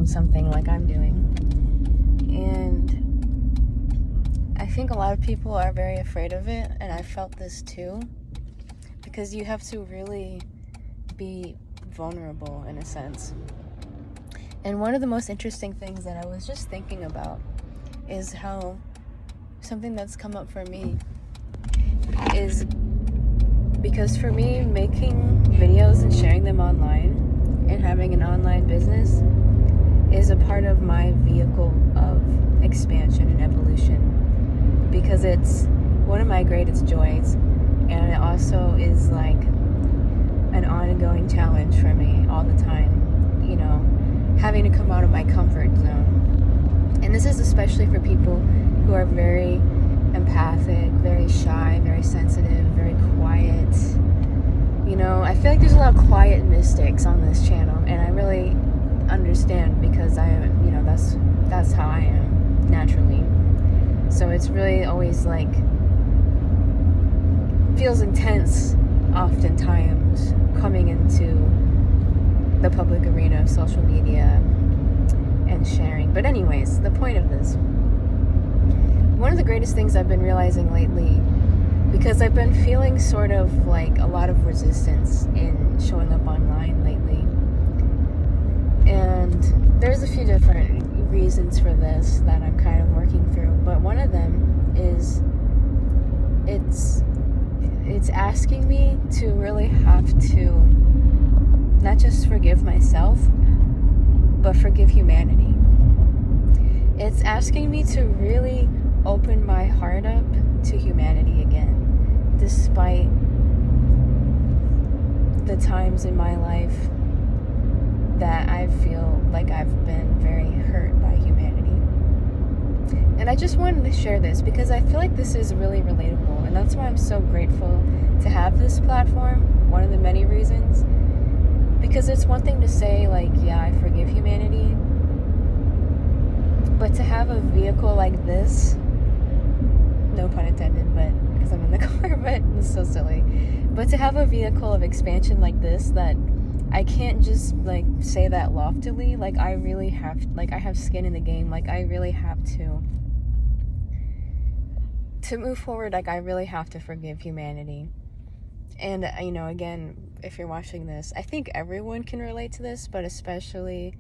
something like I'm doing. And I think a lot of people are very afraid of it, and I felt this too, because you have to really be vulnerable in a sense. And one of the most interesting things that I was just thinking about is how something that's come up for me is because for me, making videos and sharing them online and having an online business is a part of my vehicle of expansion and evolution, because it's one of my greatest joys, and it also is like an ongoing challenge for me all the time, having to come out of my comfort zone. And this is especially for people who are very empathic, very shy, very sensitive, very quiet. I feel like there's a lot of quiet mystics on this channel, and I really understand, because I am, that's how I am naturally. So it's really always like feels intense oftentimes coming into the public arena of social media and sharing. But anyways, the point of this, one of the greatest things I've been realizing lately, because I've been feeling sort of like a lot of resistance in showing up online lately, and there's a few different reasons for this that I'm kind of working through, but one of them is it's asking me to really have to not just forgive myself, but forgive humanity. It's asking me to really open my heart up to humanity again, despite the times in my life that I feel like I've been very hurt by humanity. And I just wanted to share this because I feel like this is really relatable, and that's why I'm so grateful to have this platform, one of the many reasons. Because it's one thing to say, like, yeah, I forgive humanity, but to have a vehicle like this, no pun intended, but because I'm in the car, but it's so silly, but to have a vehicle of expansion like this, that I can't just like say that loftily, like I really have, like I have skin in the game, like I really have to move forward, like I really have to forgive humanity. And again, if you're watching this, I think everyone can relate to this, but especially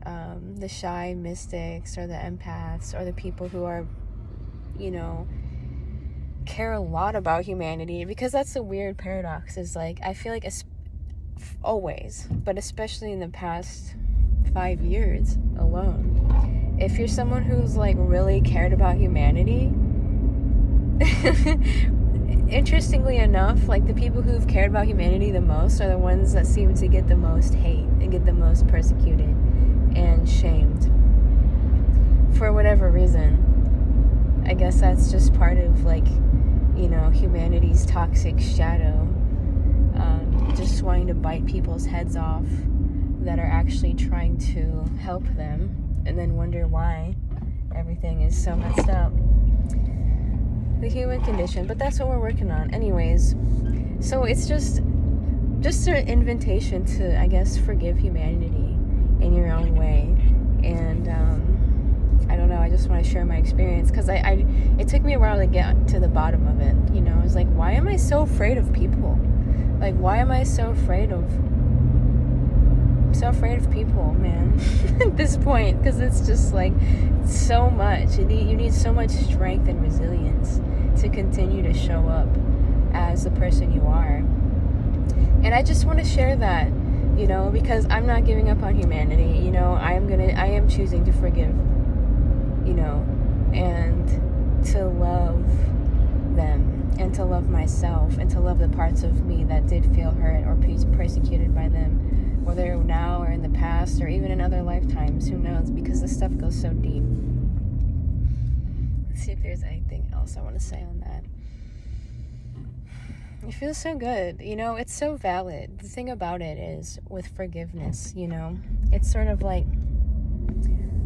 the shy mystics or the empaths or the people who are care a lot about humanity, because that's a weird paradox, is like I feel like always, but especially in the past 5 years alone, if you're someone who's like really cared about humanity, interestingly enough, like the people who've cared about humanity the most are the ones that seem to get the most hate and get the most persecuted and shamed for whatever reason. I guess that's just part of like humanity's toxic shadow, just wanting to bite people's heads off that are actually trying to help them, and then wonder why everything is so messed up. The human condition, but that's what we're working on. Anyways, so it's just an invitation to, I guess, forgive humanity in your own way. And I don't know, I just want to share my experience, because it took me a while to get to the bottom of it. I was like, why am I so afraid of people? Like, why am I so afraid of people, man? At this point, because it's just like so much. You need so much strength and resilience to continue to show up as the person you are. And I just want to share that, because I'm not giving up on humanity. I am choosing to forgive, and to love them, and to love myself, and to love the parts of me that did feel hurt or persecuted by them, whether now or in the past or even in other lifetimes, who knows, because this stuff goes so deep. Let's see if there's anything else I want to say on that. It feels so good, it's so valid. The thing about it is, with forgiveness, it's sort of like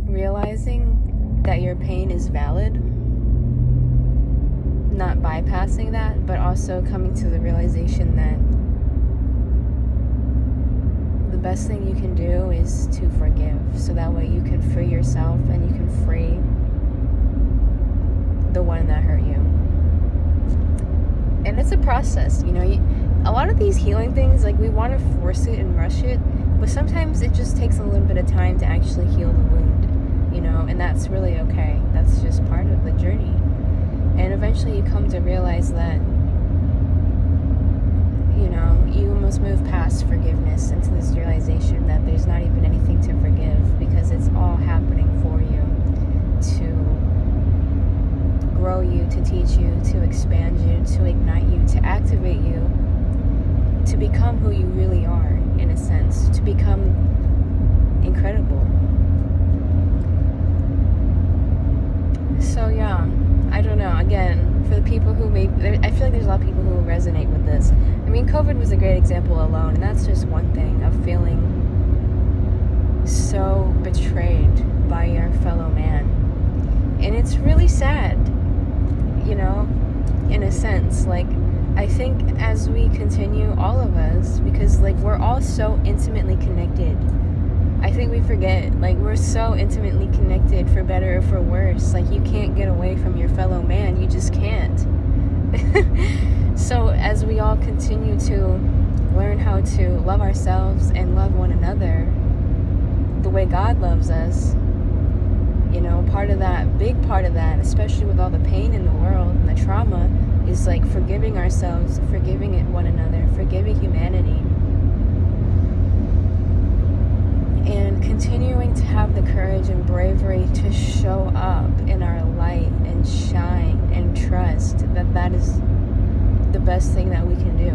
realizing that your pain is valid, not bypassing that, but also coming to the realization that the best thing you can do is to forgive, so that way you can free yourself and you can free the one that hurt you. And it's a process, you know. A lot of these healing things, like, we want to force it and rush it, but sometimes it just takes a little bit of time to actually heal the wound, you know, and that's really okay. That's just part of the journey. And eventually you come to realize that, you know, you must move past forgiveness into this realization that there's not even anything to forgive, because it's all happening for you to grow you, to teach you, to expand you, to ignite you, to activate you, to become who you really are, in a sense, to become incredible. So yeah, I don't know. Again, for the people who I feel like there's a lot of people who will resonate with this. I mean, COVID was a great example alone, and that's just one thing of feeling so betrayed by your fellow man. And it's really sad, you know, in a sense. Like, I think as we continue, all of us, because, like, we're all so intimately connected, I think we forget, like, we're so intimately connected, for better or for worse. Like, you can't get away from your fellow man. You just can't. So as we all continue to learn how to love ourselves and love one another the way God loves us, you know, big part of that, especially with all the pain in the world and the trauma, is like forgiving ourselves, forgiving one another, forgiving humanity, and continuing to have the courage and bravery to show up in our light and shine and trust that is the best thing that we can do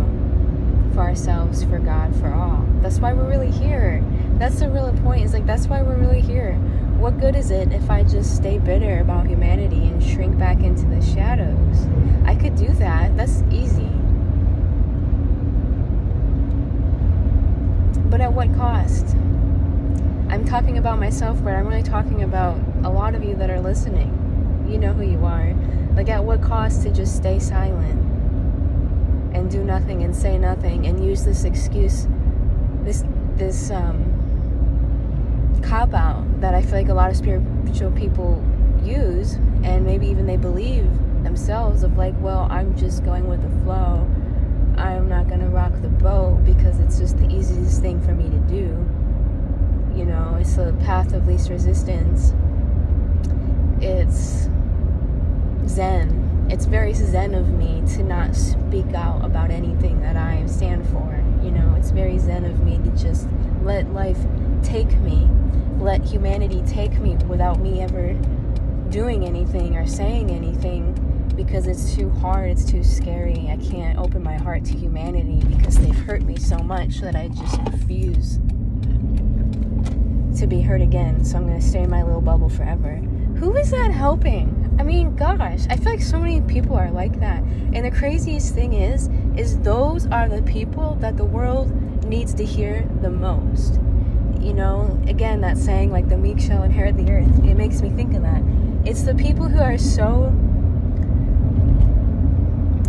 for ourselves, for God, for all. That's why we're really here. That's the real point. Is like, that's why we're really here. What good is it if I just stay bitter about humanity and shrink back into the shadows? I could do that. That's easy. But at what cost? I'm talking about myself, but I'm really talking about a lot of you that are listening. You know who you are. Like, at what cost to just stay silent and do nothing and say nothing and use this excuse, this cop-out that I feel like a lot of spiritual people use, and maybe even they believe themselves, of like, well, I'm just going with the flow. I'm not going to rock the boat because it's just the easiest thing for me to do. You know, it's the path of least resistance. It's Zen. It's very Zen of me to not speak out about anything that I stand for. You know, it's very Zen of me to just let life take me. Let humanity take me without me ever doing anything or saying anything, because it's too hard, it's too scary. I can't open my heart to humanity because they've hurt me so much that I just refuse to be hurt again. So I'm going to stay in my little bubble forever. Who is that helping? I mean, gosh, I feel like so many people are like that. And the craziest thing is those are the people that the world needs to hear the most. You know, again, that saying, like, the meek shall inherit the earth. It makes me think of that. It's the people who are so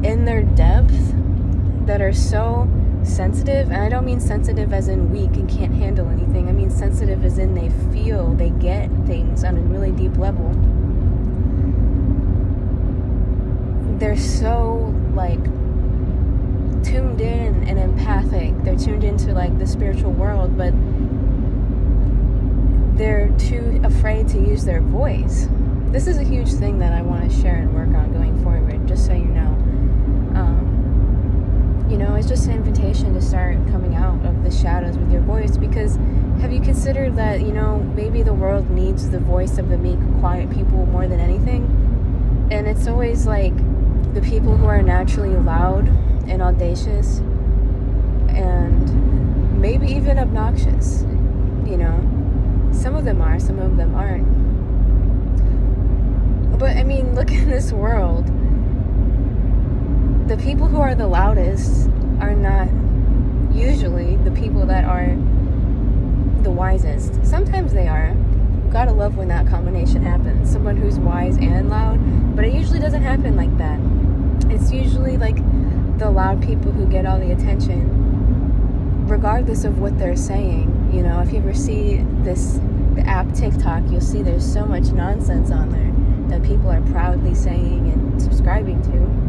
in their depth, that are so sensitive. And I don't mean sensitive as in weak and can't handle anything. I mean sensitive as in they feel, they get things on a really deep level. They're so, like, tuned in and empathic. They're tuned into, like, the spiritual world, but they're too afraid to use their voice. This is a huge thing that I want to share and work on going forward, just so you know. You know, it's just an invitation to start coming out of the shadows with your voice, because have you considered that, you know, maybe the world needs the voice of the meek, quiet people more than anything? And it's always like the people who are naturally loud and audacious and maybe even obnoxious, you know. Some of them are, some of them aren't. But I mean, look at this world. The people who are the loudest are not usually the people that are the wisest. Sometimes they are. Gotta love when that combination happens. Someone who's wise and loud. But it usually doesn't happen like that. It's usually like the loud people who get all the attention regardless of what they're saying, you know, if you ever see the app TikTok, you'll see there's so much nonsense on there that people are proudly saying and subscribing to.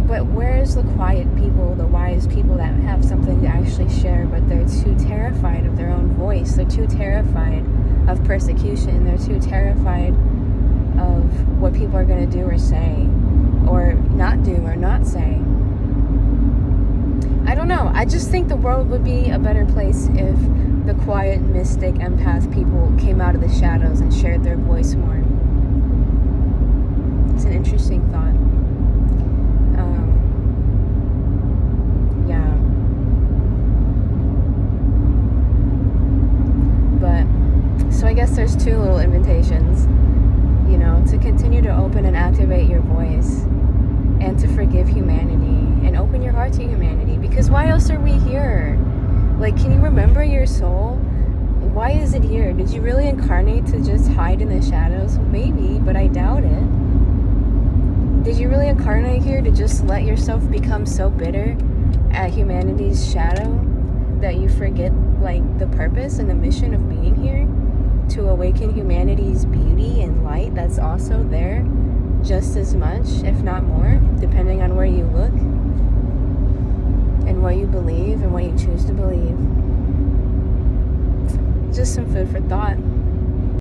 But where's the quiet people, the wise people that have something to actually share, but they're too terrified of their own voice? They're too terrified of persecution. They're too terrified of what people are going to do or say, or not do or not say. I don't know. I just think the world would be a better place if the quiet, mystic, empath people came out of the shadows and shared their voice more. It's an interesting thought. Yeah. But, so I guess there's two little invitations, you know, to continue to open and activate your voice, and to forgive humanity and open your heart to humanity. Because why else are we here? Like, can you remember your soul? Why is it here? Did you really incarnate to just hide in the shadows? Maybe, but I doubt it. Did you really incarnate here to just let yourself become so bitter at humanity's shadow that you forget, like, the purpose and the mission of being here? To awaken humanity's beauty and light that's also there just as much, if not more, depending on where you look and what you believe and what you choose to believe. Just some food for thought.